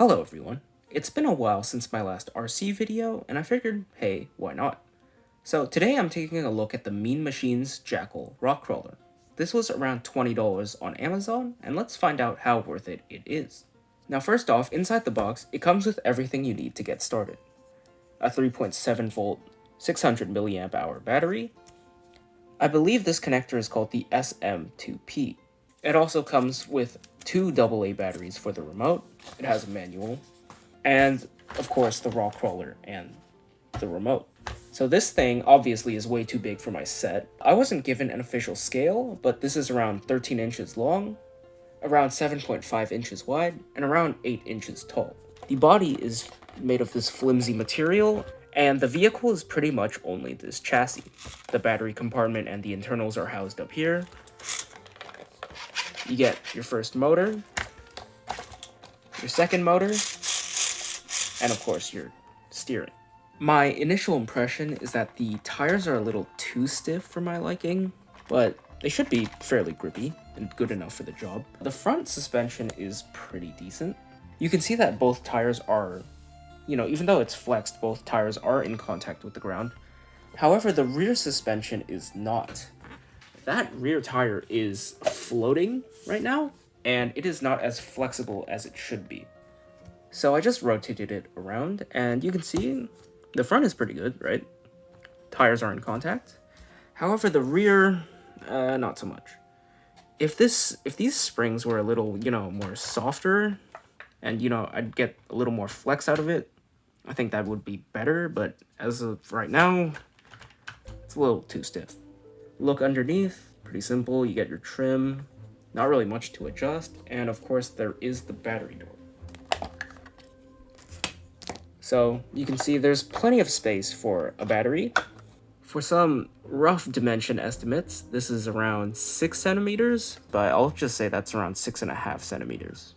Hello everyone. It's been a while since my last RC video, and I figured, hey, why not? So today I'm taking a look at the Mean Machines Jackal rock crawler. This was around $20 on Amazon, and let's find out how worth it is. Now first off, inside the box, it comes with everything you need to get started. A 3.7 volt, 600 milliamp hour battery. I believe this connector is called the SM2P. It also comes with two AA batteries for the remote. It has a manual, and of course the raw crawler and the remote. So this thing obviously is way too big for my set. I wasn't given an official scale, but this is around 13 inches long, around 7.5 inches wide, and around 8 inches tall. The body is made of this flimsy material, and the vehicle is pretty much only this chassis. The battery compartment and the internals are housed up here. You get your first motor, your second motor, and of course your steering. My initial impression is that the tires are a little too stiff for my liking, but they should be fairly grippy and good enough for the job. The front suspension is pretty decent. You can see that both tires are, even though it's flexed, both tires are in contact with the ground. However, the rear suspension is not. That rear tire is floating right now, and it is not as flexible as it should be. So I just rotated it around, and you can see the front is pretty good, right? Tires are in contact. However, the rear, not so much. If these springs were a little, more softer, and, I'd get a little more flex out of it, I think that would be better, but as of right now, it's a little too stiff. Look underneath, pretty simple. You get your trim, not really much to adjust, and of course there is the battery door. So you can see there's plenty of space for a battery. For some rough dimension estimates, this is around 6 centimeters, but I'll just say that's around 6.5 centimeters.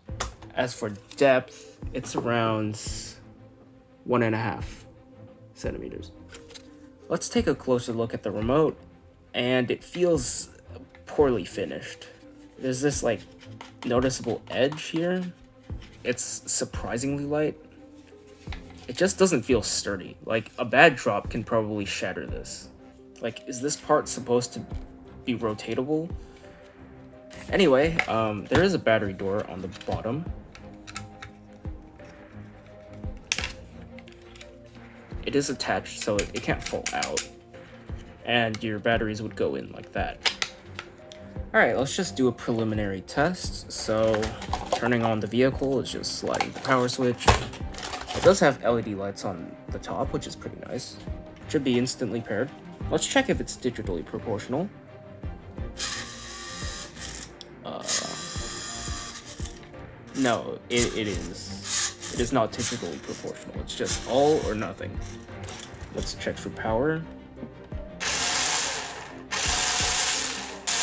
As for depth, it's around 1.5 centimeters. Let's take a closer look at the remote, and it feels poorly finished. There's this noticeable edge here. It's surprisingly light. It just doesn't feel sturdy. A bad drop can probably shatter this. Is this part supposed to be rotatable? Anyway, there is a battery door on the bottom. It is attached so it can't fall out, and your batteries would go in like that. Alright, let's just do a preliminary test. So, turning on the vehicle is just sliding the power switch. It does have LED lights on the top, which is pretty nice. Should be instantly paired. Let's check if it's digitally proportional. No, it is. It is not digitally proportional. It's just all or nothing. Let's check for power.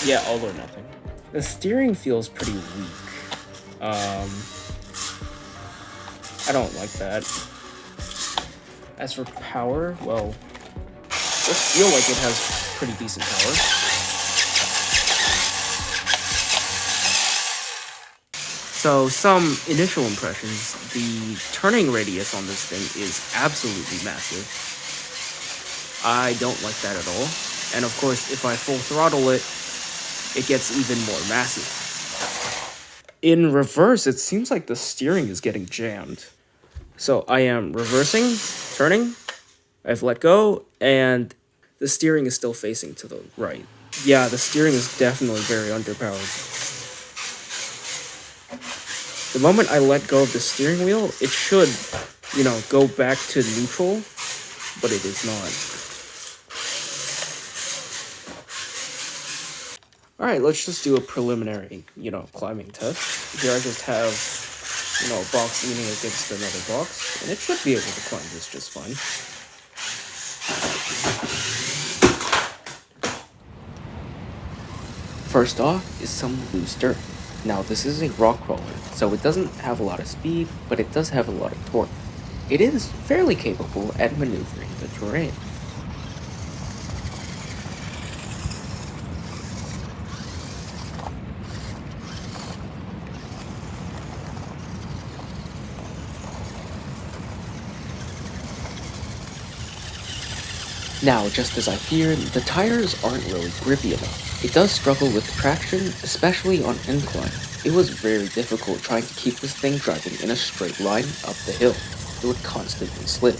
Yeah, all or nothing. The steering feels pretty weak. I don't like that. As for power, well, it does feel like it has pretty decent power. So, some initial impressions. The turning radius on this thing is absolutely massive. I don't like that at all. And of course, if I full throttle it, it gets even more massive. In reverse, it seems like the steering is getting jammed. So I am reversing, turning, I've let go, and the steering is still facing to the right. Yeah, the steering is definitely very underpowered. The moment I let go of the steering wheel, it should, go back to neutral, but it is not. Alright, let's just do a preliminary, climbing test. Here I just have, a box leaning against another box, and it should be able to climb this just fine. First off is some loose dirt. Now this is a rock crawler, so it doesn't have a lot of speed, but it does have a lot of torque. It is fairly capable at maneuvering the terrain. Now, just as I feared, the tires aren't really grippy enough. It does struggle with traction, especially on incline. It was very difficult trying to keep this thing driving in a straight line up the hill. It would constantly slip.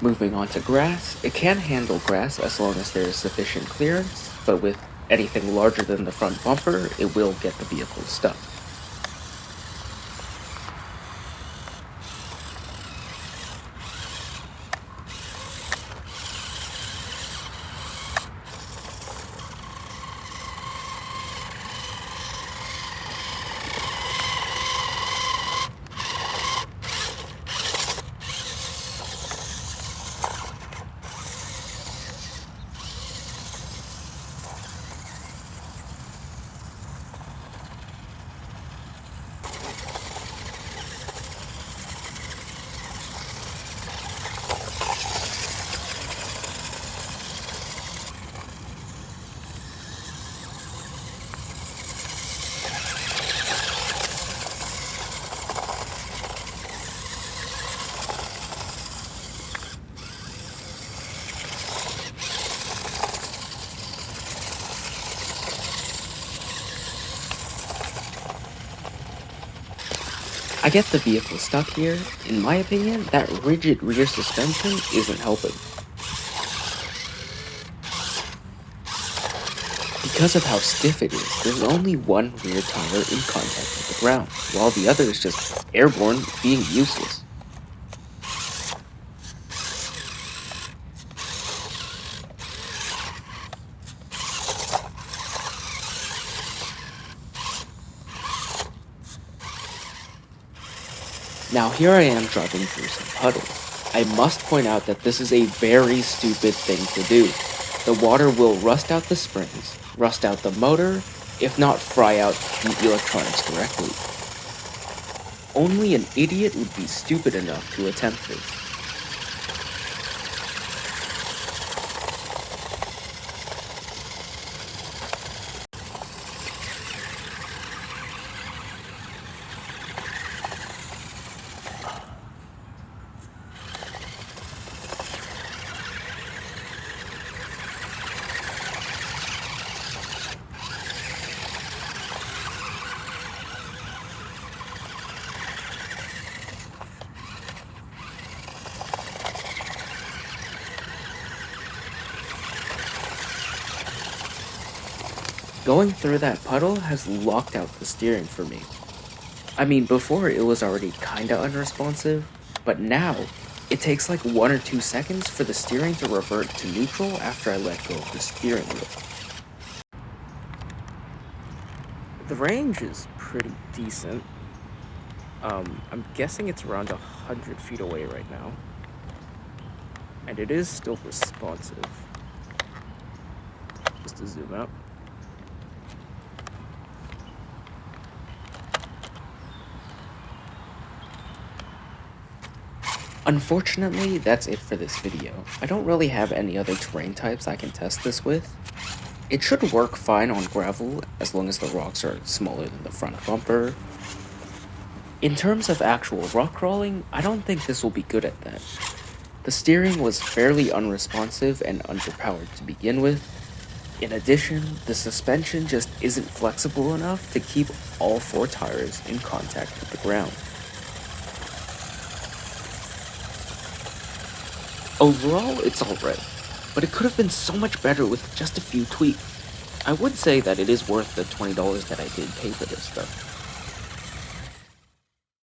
Moving on to grass, it can handle grass as long as there is sufficient clearance, but with anything larger than the front bumper, it will get the vehicle stuck. I get the vehicle stuck here. In my opinion, that rigid rear suspension isn't helping. Because of how stiff it is, there's only one rear tire in contact with the ground, while the other is just airborne, being useless. Now here I am driving through some puddles. I must point out that this is a very stupid thing to do. The water will rust out the springs, rust out the motor, if not fry out the electronics directly. Only an idiot would be stupid enough to attempt this. Going through that puddle has locked out the steering for me. I mean, before it was already kinda unresponsive, but now it takes like 1 or 2 seconds for the steering to revert to neutral after I let go of the steering wheel. The range is pretty decent. I'm guessing it's around 100 feet away right now. And it is still responsive. Just to zoom out. Unfortunately, that's it for this video. I don't really have any other terrain types I can test this with. It should work fine on gravel as long as the rocks are smaller than the front bumper. In terms of actual rock crawling, I don't think this will be good at that. The steering was fairly unresponsive and underpowered to begin with. In addition, the suspension just isn't flexible enough to keep all 4 tires in contact with the ground. Overall, it's alright, but it could have been so much better with just a few tweaks. I would say that it is worth the $20 that I did pay for this, though.